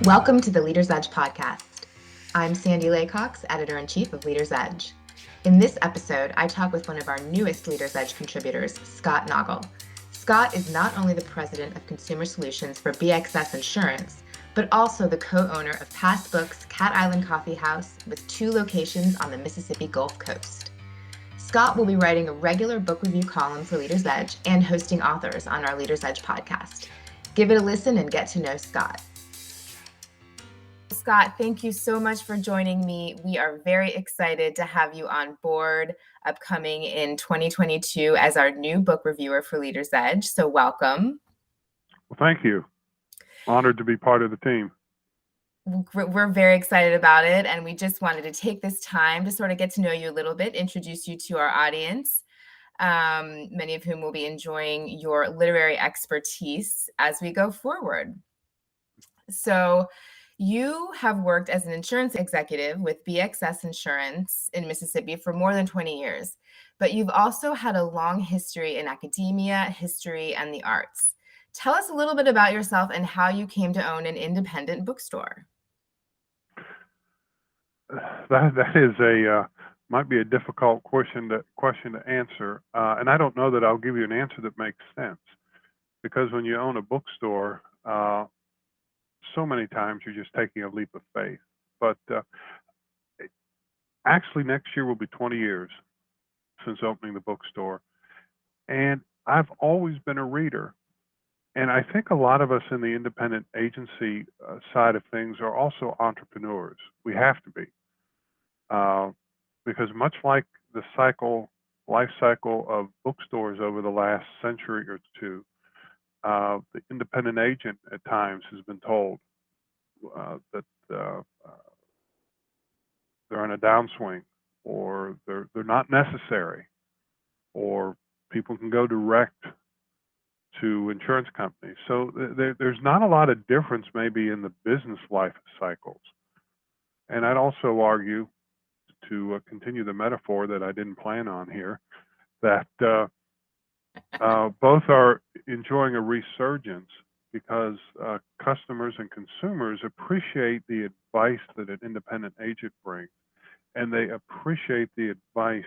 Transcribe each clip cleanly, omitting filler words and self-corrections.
Welcome to the Leader's Edge podcast. I'm Sandy Laycox, Editor-in-Chief of Leader's Edge. In this episode, I talk with one of our newest Leader's Edge contributors, Scott Naugle. Scott is not only the president of Consumer Solutions for BXS Insurance, but also the co-owner of Pass Books' Cat Island Coffeehouse with 2 locations on the Mississippi Gulf Coast. Scott will be writing a regular book review column for Leader's Edge and hosting authors on our Leader's Edge podcast. Give it a listen and get to know Scott. Scott, thank you so much for joining me. We are very excited to have you on board upcoming in 2022 as our new book reviewer for Leader's Edge. So welcome. Well, thank you. Honored to be part of the team. We're very excited about it. And we just wanted to take this time to sort of get to know you a little bit, introduce you to our audience, many of whom will be enjoying your literary expertise as we go forward. So you have worked as an insurance executive with BXS Insurance in Mississippi for more than 20 years, but you've also had a long history in academia, history, and the arts. Tell us a little bit about yourself and how you came to own an independent bookstore. That is might be a difficult question to answer, and I don't know that I'll give you an answer that makes sense, because when you own a bookstore, so many times you're just taking a leap of faith. But actually, next year will be 20 years since opening the bookstore. And I've always been a reader. And I think a lot of us in the independent agency side of things are also entrepreneurs. We have to be. Because much like the life cycle of bookstores over the last century or two, the independent agent at times has been told that they're in a downswing, or they're not necessary, or people can go direct to insurance companies. So there's not a lot of difference maybe in the business life cycles. And I'd also argue, to continue the metaphor that I didn't plan on here, that both are enjoying a resurgence because customers and consumers appreciate the advice that an independent agent brings, and they appreciate the advice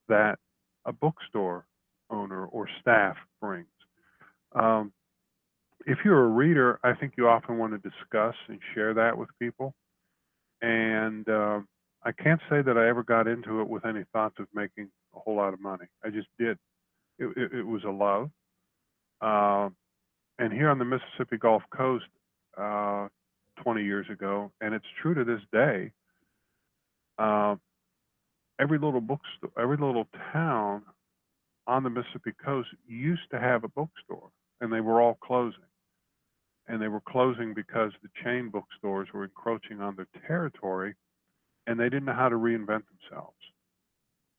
that a bookstore owner or staff brings. If you're a reader, I think you often want to discuss and share that with people. And I can't say that I ever got into it with any thoughts of making a whole lot of money. I just did. It was a love. And here on the Mississippi Gulf Coast 20 years ago, and it's true to this day, every little bookstore, every little town on the Mississippi coast used to have a bookstore, and they were all closing. And they were closing because the chain bookstores were encroaching on their territory, and they didn't know how to reinvent themselves.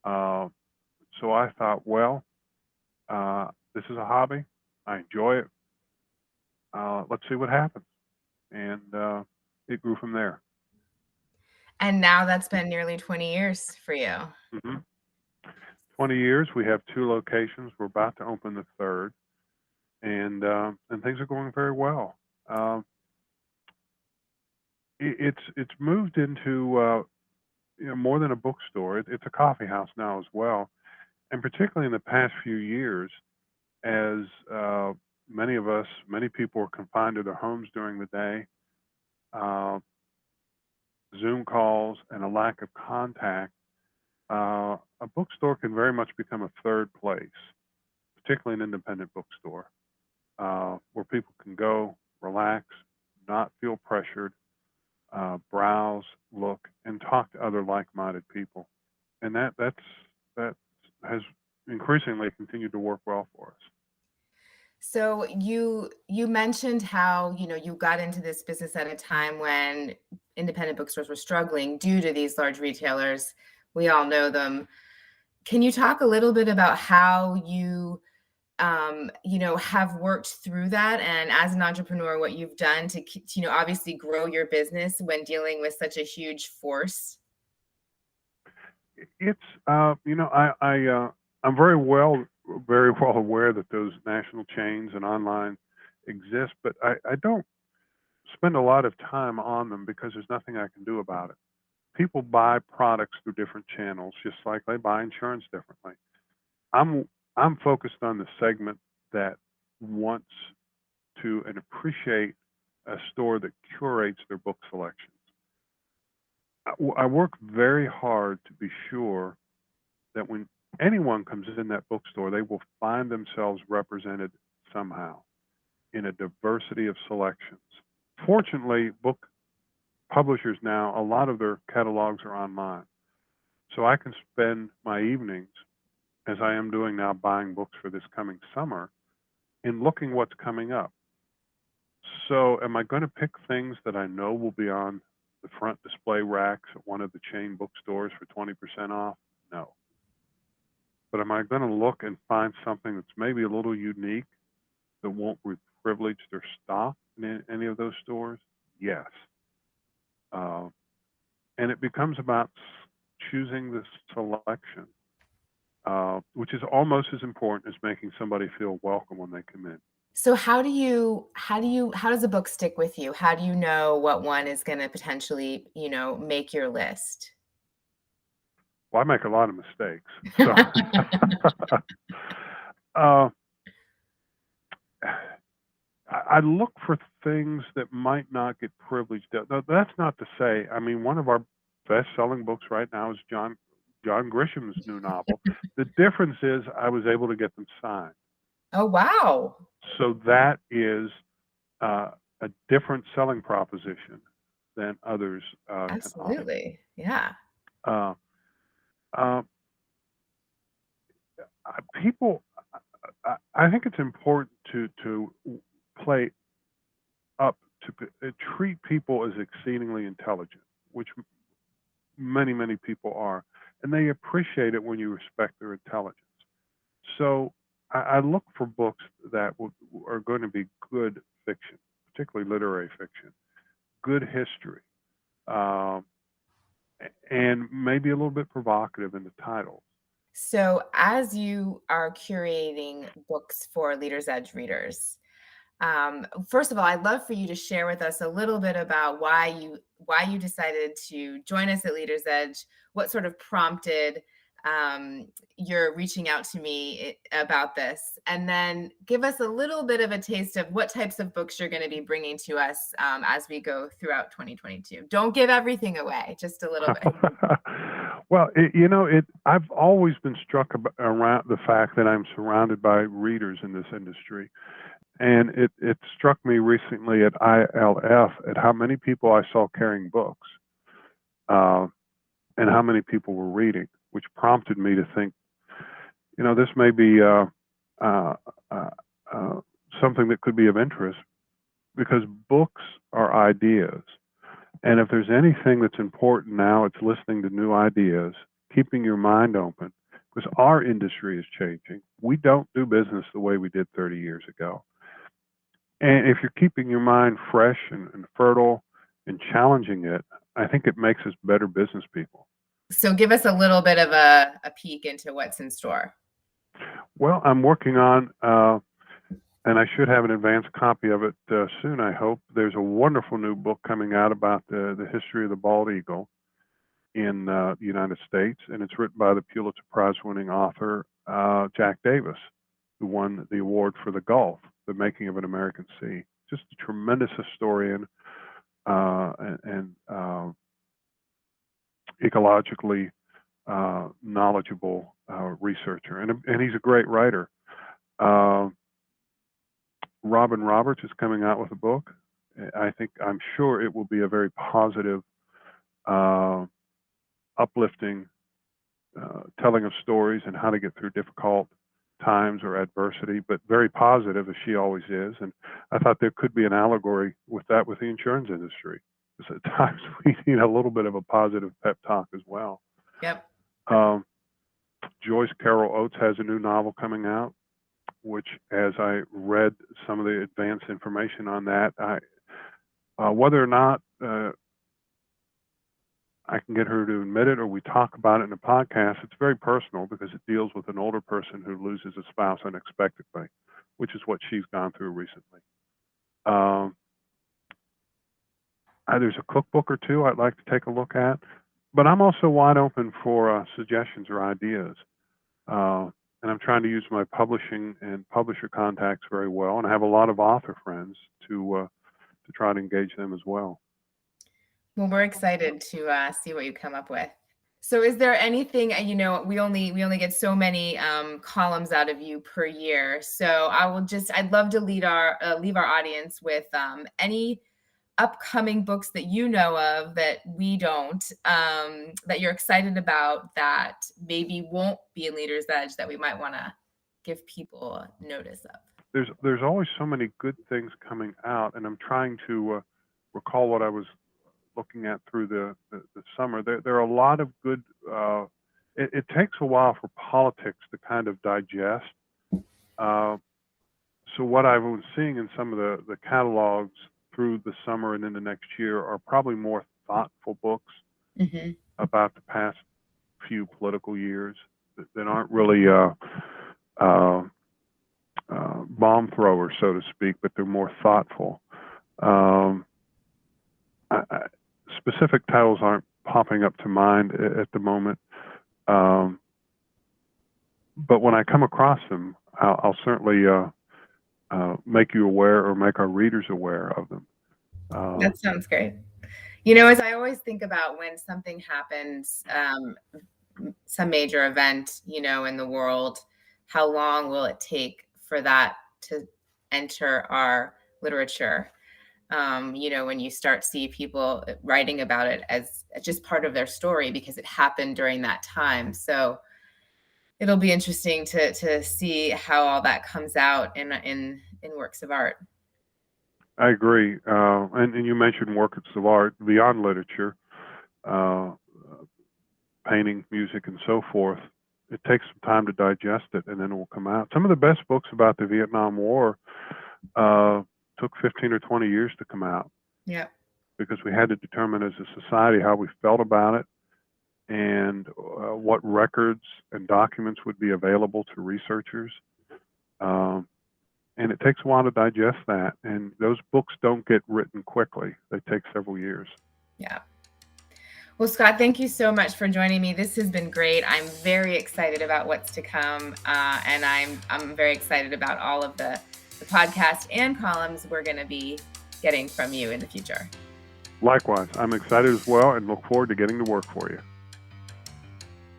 So I thought, well, this is a hobby. I enjoy it. Let's see what happens. And it grew from there. And now that's been nearly 20 years for you. Mm-hmm. 20 years. We have 2 locations. We're about to open the 3rd. And things are going very well. It's moved into more than a bookstore. It's a coffee house now as well. And particularly in the past few years, as many people are confined to their homes during the day, Zoom calls, and a lack of contact, a bookstore can very much become a third place, particularly an independent bookstore, where people can go, relax, not feel pressured, browse, look, and talk to other like-minded people. And that has increasingly continued to work well for us. So you mentioned how, you got into this business at a time when independent bookstores were struggling due to these large retailers. We all know them. Can you talk a little bit about how you, have worked through that, and as an entrepreneur, what you've done to, obviously grow your business when dealing with such a huge force? It's, I'm very well aware that those national chains and online exist, but I don't spend a lot of time on them because there's nothing I can do about it. People buy products through different channels, just like they buy insurance differently. I'm focused on the segment that wants to and appreciate a store that curates their book selections. I work very hard to be sure that when anyone comes in that bookstore, they will find themselves represented somehow in a diversity of selections. Fortunately, book publishers now, a lot of their catalogs are online. So I can spend my evenings, as I am doing now, buying books for this coming summer, in looking what's coming up. So am I going to pick things that I know will be on the front display racks at one of the chain bookstores for 20% off? No. But am I going to look and find something that's maybe a little unique that won't be privileged or stock in any of those stores? Yes. And it becomes about choosing the selection, which is almost as important as making somebody feel welcome when they come in. So how does a book stick with you? How do you know what one is going to potentially, make your list? Well, I make a lot of mistakes. So I look for things that might not get privileged. Now, that's not to say, I mean, one of our best-selling books right now is John Grisham's new novel. The difference is I was able to get them signed. Oh, wow. So that is a different selling proposition than others can offer. Absolutely. Yeah. People, I think it's important to play up to treat people as exceedingly intelligent, which many people are, and they appreciate it when you respect their intelligence. So I look for books that are going to be good fiction, particularly literary fiction, good history, and maybe a little bit provocative in the titles. So as you are curating books for Leader's Edge readers, first of all, I'd love for you to share with us a little bit about why you decided to join us at Leader's Edge, what sort of prompted your reaching out to me about this, and then give us a little bit of a taste of what types of books you're going to be bringing to us as we go throughout 2022. Don't give everything away, just a little bit. Well, I've always been struck around the fact that I'm surrounded by readers in this industry. And it struck me recently at ILF at how many people I saw carrying books and how many people were reading, which prompted me to think, this may be something that could be of interest, because books are ideas. And if there's anything that's important now, it's listening to new ideas, keeping your mind open, because our industry is changing. We don't do business the way we did 30 years ago. And if you're keeping your mind fresh and fertile and challenging it, I think it makes us better business people. So give us a little bit of a peek into what's in store. Well, I'm working on, and I should have an advanced copy of it soon, I hope. There's a wonderful new book coming out about the history of the bald eagle in the United States, and it's written by the Pulitzer Prize-winning author Jack Davis, who won the award for The Gulf, The Making of an American Sea. Just a tremendous historian and ecologically knowledgeable researcher, and he's a great writer. Robin Roberts is coming out with a book. I'm sure it will be a very positive, uplifting telling of stories and how to get through difficult times or adversity, but very positive, as she always is. And I thought there could be an allegory with that with the insurance industry, because at times we need a little bit of a positive pep talk as well. Yep. Joyce Carol Oates has a new novel coming out, which, as I read some of the advanced information on that, whether or not I can get her to admit it or we talk about it in a podcast, it's very personal because it deals with an older person who loses a spouse unexpectedly, which is what she's gone through recently. There's a cookbook or two I'd like to take a look at, but I'm also wide open for suggestions or ideas. And I'm trying to use my publishing and publisher contacts very well, and I have a lot of author friends to try to engage them as well. Well, we're excited to see what you come up with. So is there anything, we only get so many columns out of you per year. So I'd love to leave our audience with any upcoming books that you know of that we don't, that you're excited about, that maybe won't be in Leader's Edge, that we might want to give people notice of. There's always so many good things coming out, and I'm trying to recall what I was looking at through the summer. There are a lot of good. It takes a while for politics to kind of digest. So what I was seeing in some of the catalogs through the summer and into next year are probably more thoughtful books about the past few political years that aren't really bomb throwers, so to speak, but they're more thoughtful. Specific titles aren't popping up to mind at the moment, but when I come across them, I'll certainly make you aware, or make our readers aware of them. That sounds great. As I always think about when something happens, some major event, in the world, how long will it take for that to enter our literature? When you start see people writing about it as just part of their story because it happened during that time. So it'll be interesting to see how all that comes out in works of art. I agree. And you mentioned works of art beyond literature, painting, music, and so forth. It takes some time to digest it, and then it will come out. Some of the best books about the Vietnam War took 15 or 20 years to come out. Yeah. Because we had to determine as a society how we felt about it, and what records and documents would be available to researchers. And it takes a while to digest that. And those books don't get written quickly. They take several years. Yeah. Well, Scott, thank you so much for joining me. This has been great. I'm very excited about what's to come. And I'm very excited about all of the podcast and columns we're going to be getting from you in the future. Likewise, I'm excited as well and look forward to getting to work for you.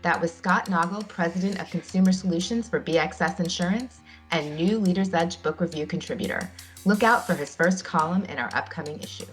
That was Scott Naugle, President of Consumer Solutions for BXS Insurance and new Leader's Edge book review contributor. Look out for his first column in our upcoming issue.